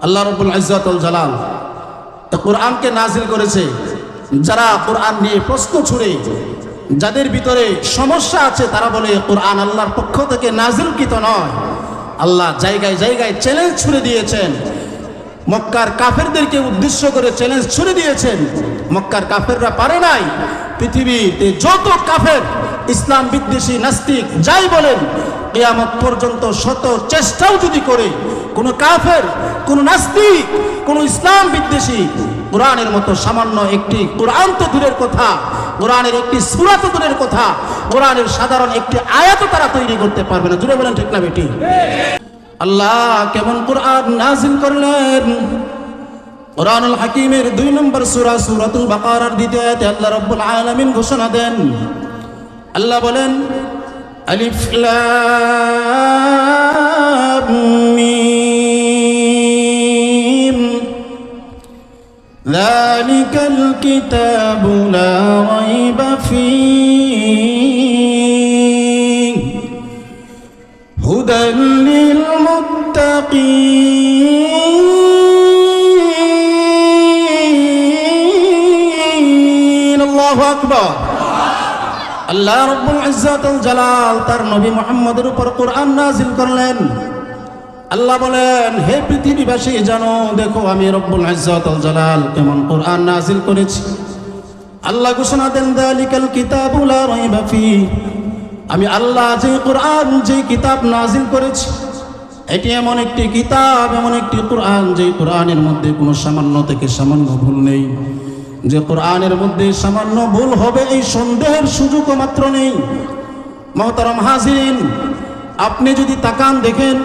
আল্লাহ রাব্বুল ইজ্জত ওয়াল জালাল কোরআনকে নাজিল করেছে। যারা কোরআন নিয়ে প্রশ্ন ছুড়ে, যাদের ভিতরে সমস্যা আছে, তারা বলে কোরআন আল্লাহর পক্ষ থেকে নাজিলকৃত নয়। আল্লাহ জায়গায় জায়গায় চ্যালেঞ্জ ছুড়ে দিয়েছেন। মক্কার কাফেরদেরকে উদ্দেশ্য করে চ্যালেঞ্জ ছুড়ে দিয়েছেন। মক্কার কাফেররা পারে নাই। পৃথিবীতে যত কাফের, ইসলাম বিদ্বেষী, নাস্তিক যাই বলেন, কিয়ামত পর্যন্ত শত চেষ্টাও যদি করে, কোনো কাফের, কোনো নাস্তিক, কোনো ইসলাম বিদ্বেষী কোরআনের মতো সামান্য একটি, কোরআন তো দূরের কথা, কোরআনের একটি সূরা তো দূরের কথা, কোরআনের সাধারণ একটি আয়াতও তারা তৈরি করতে পারবে না। জুড়ে বলেন ঠিক না বেটি? আল্লাহ কেমন কোরআন নাজিল করলেন? কোরআনুল হাকিমের 2 নম্বর সূরা সূরাতুল বাকারার 2য় আয়াতে আল্লাহ রাব্বুল আলামিন ঘোষণা দেন। আল্লাহ বলেন, আলিফ লাম মিম যালিকাল কিতাবু লা রাইবা ফীহি হুদাল লিল মুত্তাকিন। আল্লাহু আকবার। আল্লাহ রাব্বুল ইজ্জত ওয়াল জালাল তার নবী মুহাম্মদের উপর কোরআন নাজিল করলেন। আল্লাহ বলেন, হে পৃথিবীবাসী জানো, দেখো আমি রব্বুল ইজ্জত ওয়াল জালাল কেমন কোরআন নাজিল করেছি। আল্লাহ ঘোষণা দেন, যালিকাল কিতাবু লা রাইবা ফীহি, আমি আল্লাহ যে কোরআন, যে কিতাব নাজিল করেছি, এটি এমন একটি কিতাব, এমন একটি কোরআন, যে কোরআনের মধ্যে কোনো সামান্য থেকে সামান্য ভুল নেই। যে কোরআনের মধ্যে সামান্য ভুল হবে এই সন্দেহের সুযোগও মাত্র নেই। মুহতারাম হাজিরিন, আপনি যদি তাকান দেখেন,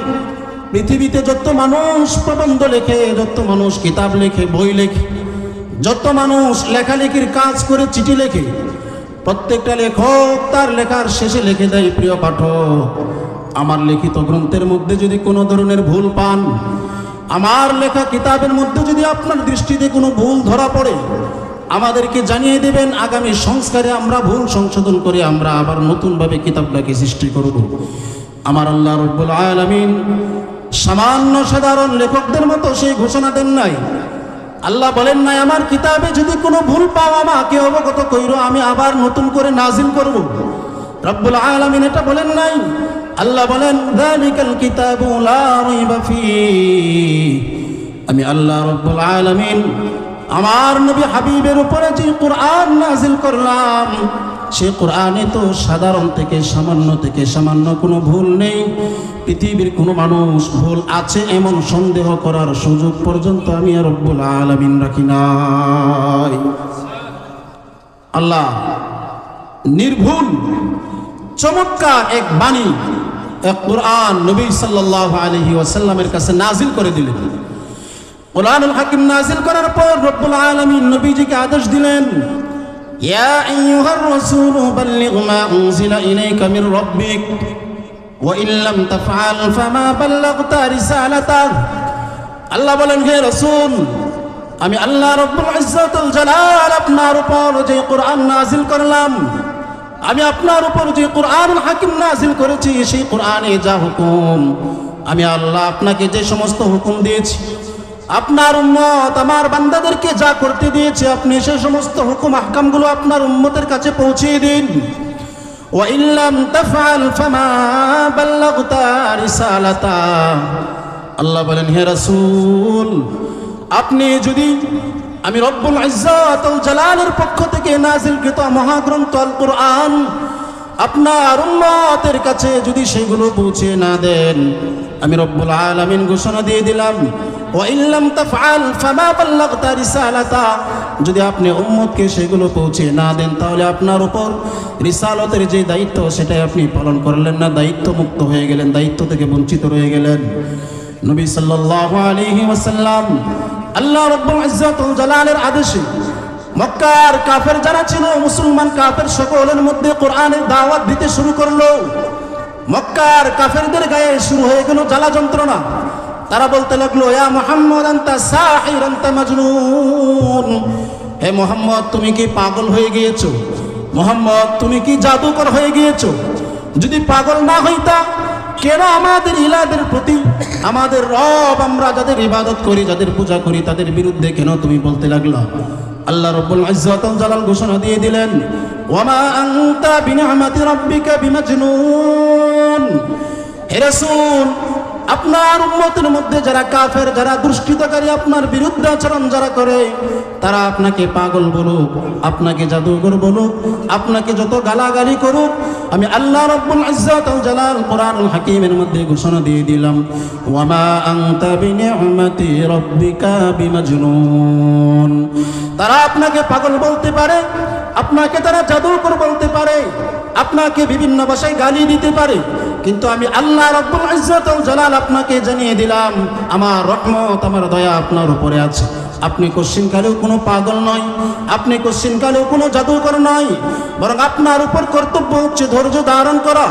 পৃথিবীতে যত মানুষ প্রবন্ধ লেখে, যত মানুষ কিতাব লেখে, বই লেখে, যত মানুষ লেখালেখির কাজ করে, চিঠি লেখে, প্রত্যেকটা লেখক তার লেখার শেষে লিখে দেয়, প্রিয় পাঠক, আমার লিখিত গ্রন্থের মধ্যে যদি কোনো ধরনের ভুল পান, আমার লেখা কিতাবের মধ্যে যদি আপনার দৃষ্টিতে কোনো ভুল ধরা পড়ে, আমাদেরকে জানিয়ে দেবেন। আগামী সংস্কারে আমরা ভুল সংশোধন করে আমরা আবার নতুনভাবে কিতাবটাকে সৃষ্টি করব। আমার আল্লাহ রাব্বুল আলামিন সামান্য সাধারণ লেখকদের মতো সেই ঘোষণা দেন নাই। আল্লাহ বলেন নাই, আমার কিতাবে যদি কোনো ভুল পাও আমাকে অবগত কইরো, আমি আবার নতুন করে নাজিল করব। রব্বুল আলামিন এটা বলেন নাই। আল্লাহ বলেন, যালিকাল কিতাবু লা রাইবা ফীহি, আমি আল্লাহ রাব্বুল আলামিন আমার নবী হাবিবের উপরে যে কোরআন নাজিল করলাম, সে কোরআনে তো সাধারণ থেকে সামান্য কোনো ভুল নেই। পৃথিবীর কোনো মানুষ ভুল আছে এমন সন্দেহ করার সুযোগ পর্যন্ত আমি রব্বুল আলামিন রাখি নাই। আল্লাহ নির্ভুল চমৎকার এক বাণী, এক কোরআন নবী সাল্লাল্লাহু আলাইহি ওয়াসাল্লামের কাছে নাজিল করে দিলেন। কোরআনুল হাকিম নাজিল করার পর রব্বুল আলামিন নবীজিকে আদেশ দিলেন, ইয়া আইয়ুহার রাসূল বাল্লিগ মা উনজিলা ইলাইকা মির রাব্বিক ওয়া ইন লাম তাফআল ফামা বাল্লাগতা রিসালাতাহ। আল্লাহ বলেন, হে রাসূল, আমি আল্লাহ রাব্বুল ইজ্জত ওয়াল জালাল আপনার উপর যে কোরআন নাজিল করলাম, আমি আপনার উপর যে কোরআনুল হাকিম নাজিল করেছি, সেই কোরআনে যা হুকুম, আমি আল্লাহ আপনাকে যে সমস্ত হুকুম দিয়েছি, আপনার উম্মত আমার বান্দাদেরকে যা করতে দিয়েছে, আপনি সেই সমস্ত হুকুম আহকামগুলো আপনার উম্মতের কাছে পৌঁছিয়ে দিন। ওয়া ইল্লাম তাফআল ফামা বাল্লাগতা রিসালাতা। আল্লাহ বলেন, হে রাসূল, আপনি যদি আমি রব্বুল ইজ্জত ওয়াল জালালের পক্ষ থেকে নাজিলকৃত মহাগ্রন্থ আল কোরআন আপনার উম্মতের কাছে যদি সেগুলো পৌঁছে না দেন, আমি রব্বুল আলামিন ঘোষণা দিয়ে দিলাম, ওয়া ইল্লাম তাফআল ফামা বাল্লাগতা রিসালাতা, যদি আপনি উম্মতকে সেগুলো পৌঁছে না দেন, তাহলে আপনার উপর রিসালতের যে দায়িত্ব সেটাই আপনি পালন করলেন না, দায়িত্ব মুক্ত হয়ে গেলেন, দায়িত্ব থেকে বঞ্চিত রয়ে গেলেন। নবী সাল্লাল্লাহু আলাইহি ওয়াসাল্লাম আল্লাহ রাব্বুল ইজ্জত ওয়াল জালালের আদেশে মক্কার কাফের যারা ছিল, মুসলমান কাফের সকলের মধ্যে কোরআনের দাওয়াত দিতে শুরু করলো। মক্কার কাফেরদের গায়ে শুরু হয়ে গেল জ্বালা যন্ত্রণা। তারা বলতে লাগলো, ইয়া মুহাম্মদ আনতা সাহির আনতা মাজনুন, হে মুহাম্মদ তুমি কি পাগল হয়ে গিয়েছো? মুহাম্মদ তুমি কি জাদুকর হয়ে গিয়েছো? যদি পাগল না হইতা কেন আমাদের ইলাদের প্রতি, আমাদের রব আমরা যাদের ইবাদত করি, যাদের পূজা করি, তাদের বিরুদ্ধে কেন তুমি বলতে লাগলা? আল্লাহ রাব্বুল ইজ্জত ওয়াল জালাল ঘোষণা দিয়ে দিলেন, ওয়ামা আনতা বিনিআমাতি রাব্বিকা বিমাজনুন। হে রাসূল, আপনার উম্মতের মধ্যে যারা কাফের, যারা দুষ্কৃতকারী, আপনার বিরুদ্ধে আচরণ যারা করে, তারা আপনাকে পাগল বলুক, আপনাকে জাদুঘর বলুক, আপনাকে যত গালাগালি করুক, আমি আল্লাহ রাব্বুল ইজ্জত ওয়াল জালাল কোরআনুল হাকীমের মধ্যে ঘোষণা দিয়ে দিলাম, ওয়ামা আনতা বিনিআমাতি রাব্বিকা বিমাজনুন। তারা আপনাকে পাগল বলতে পারে, আপনাকে তারা জাদুকর বলতে পারে, আপনাকে বিভিন্ন ভাষায় গালি দিতে পারে, কিন্তু আমি আল্লাহ রাব্বুল ইজ্জত ওয়াল জালাল আপনাকে জানিয়ে দিলাম, আমার রহমত, আমার দয়া আপনার উপরে আছে। আপনি কোশ্চিনকালেও কোনো পাগল নয়, আপনি কোশ্চিনকালেও কোনো জাদুকর নয়, বরং আপনার উপর কর্তব্য হচ্ছে ধৈর্য ধারণ করা।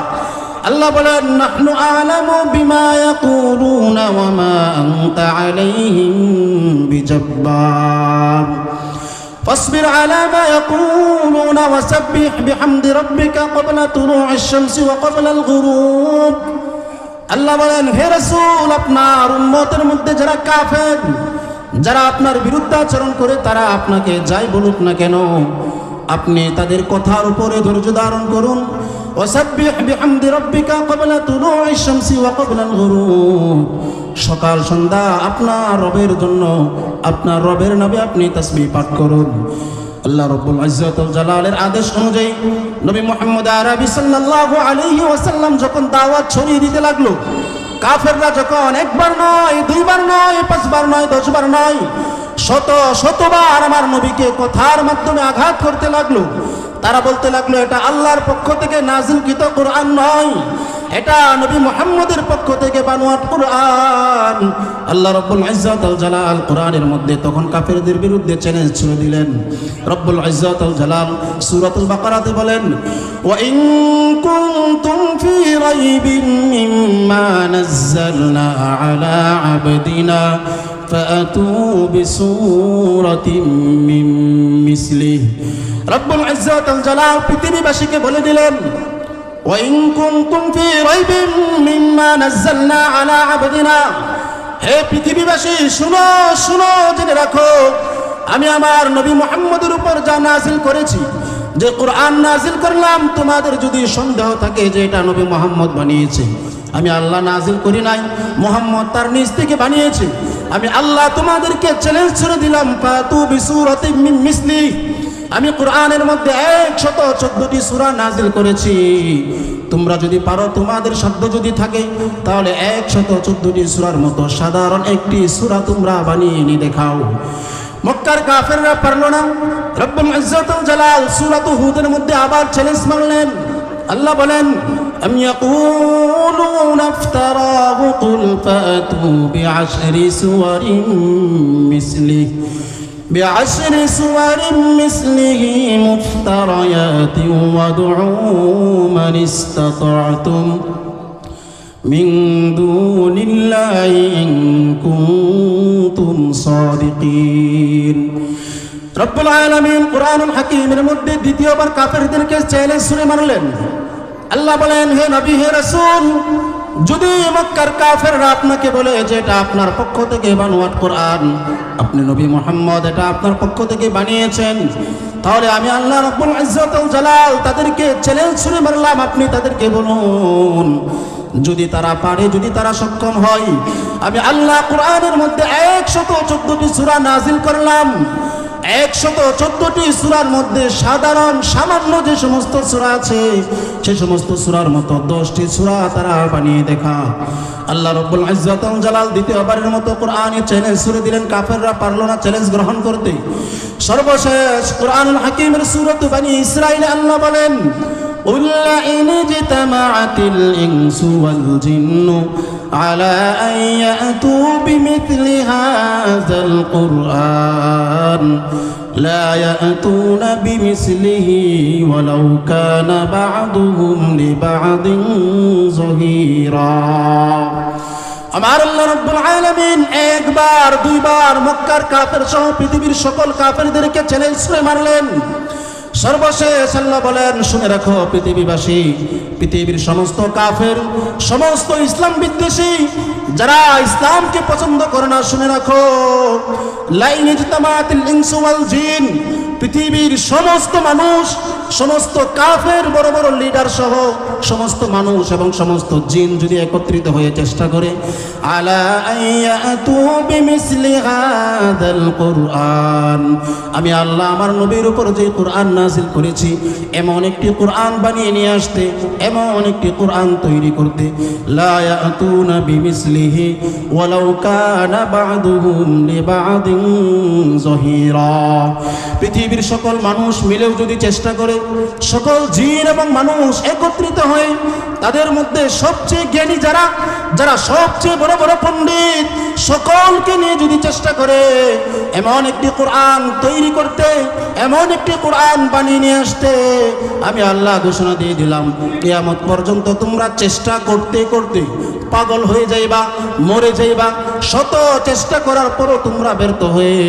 আল্লাহ বলেন, নাহনু আ'লামু বিমা ইয়াকুলুনা ওয়া মা আনতা আলাইহিম বিজব্বার فاصبر على ما يقولون وسبح بحمد ربك قبل طلوع الشمس وقبل الغروب। আল্লাহ বলেন, হে রাসূল, আপনার উম্মতের মধ্যে যারা কাফের, যারা আপনার বিরুদ্ধে আচরণ করে, তারা আপনাকে যাই বলুক না কেন, আপনি তাদের কথার উপরে ধৈর্য ধারণ করুন। ওয়াসাব্বিহ বিহামদি রাব্বিকা ক্বাবলা তুলুইশ শামসি ওয়া ক্বাবলাল গুরুব। সকাল সন্ধ্যা আপনার রবের জন্য, আপনার রবের নামে আপনি তাসবিহ পাঠ করুন। আল্লাহ রাব্বুল ইজ্জত ওয়াল জালালের আদেশ অনুযায়ী নবী মুহাম্মদ আরবি সাল্লাল্লাহু আলাইহি ওয়াসাল্লাম যখন দাওয়াত ছড়িয়ে দিতে লাগলো, কাফেররা যখন একবার নয়, দুইবার নয়, পাঁচবার নয়, 10 বার নয়, শতবার আমার নবীকে কথার মাধ্যমে আঘাত করতে লাগলো। তারা বলতে লাগলো, এটা আল্লাহর পক্ষ থেকে নাযিলকৃত কোরআন নয়, এটা নবী মুহাম্মদের পক্ষ থেকে বানোয়াট কোরআন। আল্লাহ রাব্বুল ইজ্জত ওয়াল জালাল কোরআনের মধ্যে তখন কাফেরদের বিরুদ্ধে চ্যালেঞ্জ ছুড়ে দিলেন। রব্বুল ইজ্জত ওয়াল জালাল সূরাতুল বাকারাতে বলেন, ওয়া ইন কুনতুম ফি রাইবিন মিম্মা নাযালনা আলা আবদিনা ফাআতু বিসূরাতিন মিন মিসলিহি। রব্বুল ইজ্জত ওয়াল জালাল পৃথিবীবাসীকে বলে দিলেন, وَإِن كُنتُمْ فِي رَيْبٍ مِّمَّا نَزَّلْنَا عَلَى عَبْدِنَا। হে পৃথিবীবাসী, শুনো শুনো, জেনে রাখো, আমি আমার নবী মুহাম্মদের উপর যা নাযিল করেছি, যে কোরআন নাযিল করলাম, তোমাদের যদি সন্দেহ থাকে যে এটা নবী মুহাম্মদ বানিয়েছে, আমি আল্লাহ নাযিল করি নাই, মুহাম্মদ তার নিজ থেকে বানিয়েছে। আমি আল্লাহ তোমাদেরকে চ্যালেঞ্জ ছুড়ে দিলাম, ফাতু বিসূরাতিন মিন মিসলিহি। আমি কোরআনের মধ্যে 114টি সূরা নাযিল করেছি, তোমরা যদি পারো, তোমাদের সাধ্য যদি থাকে, তাহলে 114টি সূরার মতো সাধারণ একটি সূরা তোমরা বানিয়ে নিয়ে দেখাও। মক্কার কাফেররা পারলো না। রব্বুল ইজ্জত ওয়াল জালাল সূরাতুল হুদের মধ্যে আবার চ্যালেঞ্জ মারলেন। আল্লাহ বলেন, আম ইয়াকুলুনা ইফতারাহু কুল ফাতু বিআশরি সুওয়ারিন মিসলিহি بعشر سور مثله مفتريات وادعوا من استطعتم من دون الله إن كنتم صادقين। রব্বুল আলামিন কোরআনুল হাকীমের মধ্যে দ্বিতীয়বার কাফেরদেরকে চ্যালেঞ্জ ছুড়ে মারলেন। আল্লাহ বলেন, হে নবী, হে রাসূল, যদি মক্কার কাফেররা আপনাকে বলে যে এটা আপনার পক্ষ থেকে বানোয়াট কোরআন, আপনি নবী মুহাম্মদ এটা আপনার পক্ষ থেকে বানিয়েছেন, তাহলে আমি আল্লাহ রাব্বুল ইজ্জত ওয়াল জালাল তাদেরকে চ্যালেঞ্জ ছুড়ে মারলাম, আপনি তাদেরকে বলুন, যদি তারা পারে, যদি তারা সক্ষম হয়, আমি আল্লাহ কোরআনের মধ্যে 114টি সূরা নাযিল করলাম। 114টি সূরার মধ্যে সাধারণ সামান্য যে সমস্ত সূরা আছে, সে সমস্ত সূরার মতো 10টি সূরা তারা বানিয়ে দেখা। আল্লাহ রাব্বুল ইজ্জত ওয়াল জালাল দ্বিতীয়বারের মতো কোরআনে চ্যালেঞ্জ ছুড়ে দিলেন। কাফেররা পারল না চ্যালেঞ্জ গ্রহণ করতে। সর্বশেষ কোরআনুল হাকীমের সূরাত বনী ইসরাঈলে আল্লাহ বলেন, قُلْ إِنِ اجْتَمَعَتِ الْإِنسُ وَالْجِنُّ عَلَىٰ أَن يَأْتُوا بِمِثْلِ هَٰذَا الْقُرْآنِ لَا يَأْتُونَ بِمِثْلِهِ وَلَوْ كَانَ بَعْضُهُمْ لِبَعْضٍ ظَهِيرًا। আমার আল্লাহ রাব্বুল আলামিন একবার, দুইবার মক্কার কাফের সহ পৃথিবীর সকল কাফেরদেরকে চ্যালেঞ্জ করে মারলেন। সর্বশেষ আল্লাহ বলেন, শুনে রাখো পৃথিবীবাসী, পৃথিবীর সমস্ত কাফের, সমস্ত ইসলাম বিদ্বেষী যারা ইসলামকে পছন্দ করে না, শুনে রাখো, লাইন ইজতামাতিল ইনসু ওয়াল জিন, পৃথিবীর সমস্ত মানুষ, সমস্ত কাফের বড় বড় লিডার সহ সমস্ত মানুষ এবং সমস্ত জিন যদি একত্রিত হয়ে চেষ্টা করে, আলা আইয়াতু বিমিসলি হাদাল কুরআন, আমি আল্লাহ আমার নবীর উপর যে কুরআন নাজিল করেছি এমন একটি কুরআন বানিয়ে নিয়ে আসতে, এমন একটি কুরআন তৈরি করতে, লা ইয়াতুনা বিমিসলিহি ওয়ালাউ কানা বা'দুহুম লিবা'দিন যহিরা, পৃথিবীর সকল মানুষ মিলেও যদি চেষ্টা করে, সকল জিন এবং মানুষ একত্রিত হয়ে তাদের মধ্যে সবচেয়ে জ্ঞানী যারা, যারা সবচেয়ে বড় বড় পণ্ডিত, সকলকে নিয়ে যদি চেষ্টা করে এমন একটি কোরআন তৈরি করতে, এমন একটি কোরআন বানিয়ে নিয়ে আসতে, আমি আল্লাহ ঘোষণা দিয়ে দিলাম, কিয়ামত পর্যন্ত তোমরা চেষ্টা করতে করতে পাগল হয়ে যাইবা, মরে যাইবা, শত চেষ্টা করার পরও তোমরা ব্যর্থ হয়ে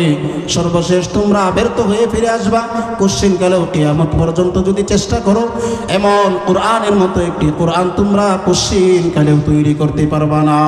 সর্বশেষ তোমরা ব্যর্থ হয়ে ফিরে আসবা। কোশ্চিন গেলেও কিয়ামত পর্যন্ত যদি চেষ্টা করো, এমন কোরআনের মতো একটি কোরআন তোমরা কোশ্চিন কালেও তৈরি করতে পারবা না।